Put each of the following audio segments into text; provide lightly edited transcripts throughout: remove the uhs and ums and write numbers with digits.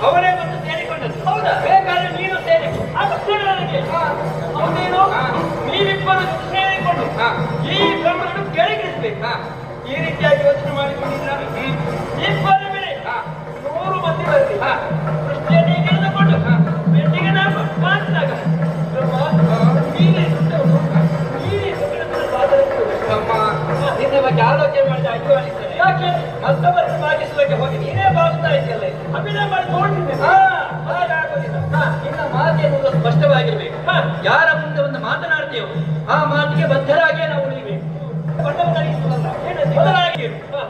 ಅವನೇ ಬಂದು ಸೇರಿಕೊಂಡದ್ದು. ಹೌದಾ? ಬೇಕಾದ್ರೆ ನೀನು ಸೇರಿ ನನಗೆ ಅವನೇನು ನೀವಿಬ್ಬರು ಸೇರಿಕೊಂಡು ಈ ಕ್ರಮವನ್ನು ಕೆಳಗಿಳಿಸಬೇಕು. ಈ ರೀತಿಯಾಗಿ ಯೋಚನೆ ಮಾಡಿಕೊಂಡಿದ್ರ ಇಬ್ಬರ ಮೇಲೆ 100 ಮಂದಿ ಬರಲಿ ದೃಷ್ಟಿಯನ್ನು ಹಿಡಿದುಕೊಂಡು ಬೆಟ್ಟಿಗೆ ನಾವು ಕಾಣಿಸಿದಾಗ ನಿನ್ನ ಬಗ್ಗೆ ಆಲೋಚನೆ ಮಾಡಿದ ಅಯ್ಯೋ ಅನಿಸ್ತದೆ. ಯಾಕೆ ಮತ್ತೊಬ್ಬರನ್ನು ಭಾಗಿಸುವಕ್ಕೆ ಹೋಗಿ ನೀನೇ ಬಾಗುತ್ತಾ ಇದೆಯಲ್ಲ, ಅಭಿನಯ ಮಾಡಿ ನೋಡ್ತಿದ್ದೆ. ಹಾಗಾಗೋದಿಲ್ಲ. ನಿನ್ನ ಮಾತು ಎನ್ನುವುದು ಸ್ಪಷ್ಟವಾಗಿರ್ಬೇಕು. ಯಾರ ಮುಂದೆ ಒಂದು ಮಾತನಾಡ್ತೇವೆ ಆ ಮಾತಿಗೆ ಬದ್ಧರಾಗಿಯೇ ನಾವು ಉಳಿಬೇಕು.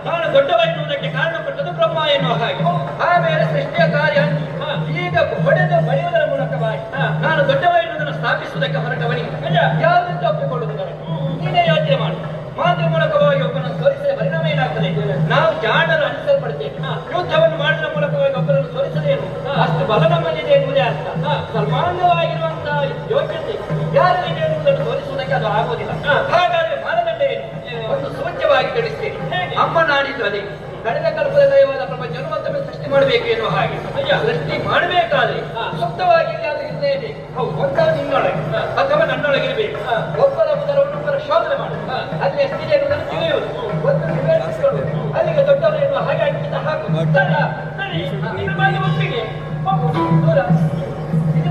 ನಾನು ದೊಡ್ಡವ ಎನ್ನುವುದಕ್ಕೆ ಕಾರಣ ಕೊಟ್ಟದ್ದು ಬ್ರಹ್ಮ ಎನ್ನುವ ಹಾಗೆ. ಆಮೇಲೆ ಸೃಷ್ಟಿಯ ಕಾರ್ಯ ಈಗ ಹೊಡೆದು ಬರೆಯುವುದರ ಮೂಲಕವಾಗಿ ನಾನು ದೊಡ್ಡವ ಎನ್ನುವುದನ್ನು ಸ್ಥಾಪಿಸುವುದಕ್ಕೆ ಹೊರಟವನಿಗೆ ಯಾವುದಂತ ಒಪ್ಪಿಕೊಳ್ಳುವುದು ನೀನೇ ಯೋಚನೆ ಮಾಡು. ಮಾತಿನ ಮೂಲಕವಾಗಿ ಒಬ್ಬನನ್ನು ಸೋಲಿಸಿದ ಪರಿಣಾಮ ಏನಾಗ್ತದೆ? ನಾವು ಜಾಣರು ಅನಿಸಲ್ಪಡ್ತೇವೆ. ಯುದ್ಧವನ್ನು ಮಾಡುವ ಮೂಲಕವಾಗಿ ಒಬ್ಬರನ್ನು ಸೋಲಿಸದೇನು ಅಷ್ಟು ಬಲ ನಮ್ಮಲ್ಲಿದೆ ಎನ್ನುವುದೇ ಅರ್ಥ. ಸಾಮಾನ್ಯವಾಗಿರುವಂತಹ ಯೋಗ್ಯತೆ ಯಾರಿಗೆ ಎನ್ನುವುದನ್ನು ಸೋಲಿಸುವುದಕ್ಕೆ ಅದು ಆಗುವುದಿಲ್ಲ. ಹಾಗಾದ್ರೆ ಮಾನದಂಡ ಏನು? ಒಂದು ಸೂಚ್ಯವಾಗಿ ತಿಳಿಸ್ತೇನೆ. ಅಮ್ಮ ನಾಡಿದ್ದು ಅದೇ ಕಳೆದ ಕಲ್ಪದ ದೈವಾದ ಪ್ರಪಂಚವನ್ನು ಮತ್ತೊಮ್ಮೆ ಸೃಷ್ಟಿ ಮಾಡಬೇಕು ಎನ್ನುವ ಹಾಗೆ. ಸೃಷ್ಟಿ ಮಾಡಬೇಕಾದ್ರೆ ಸುಪ್ತವಾಗಿ ಅದು ಇಲ್ಲೇ ಇದೆ. ಒಂದ ನಿನ್ನೊಳಗೆ ಅಥವಾ ನನ್ನೊಳಗಿರಬೇಕು. ಒಬ್ಬರ ಉದರವನ್ನು ಶೋಧನೆ ಮಾಡಿ ಅಲ್ಲಿ ಎಷ್ಟಿದೆ ಎನ್ನುವುದನ್ನು ತಿಳಿಯುವುದು. ಒಂದು ವಿವೇಚಿಸಿಕೊಂಡು ಅಲ್ಲಿಗೆ ದೊಡ್ಡವರು ಎನ್ನುವ ಹಾಗೆ ಅಂಕಿತ ಹಾಕು. ಸರಿ, ನಿನ್ನ ಒಪ್ಪಿಗೆ ದೂರ ಇದು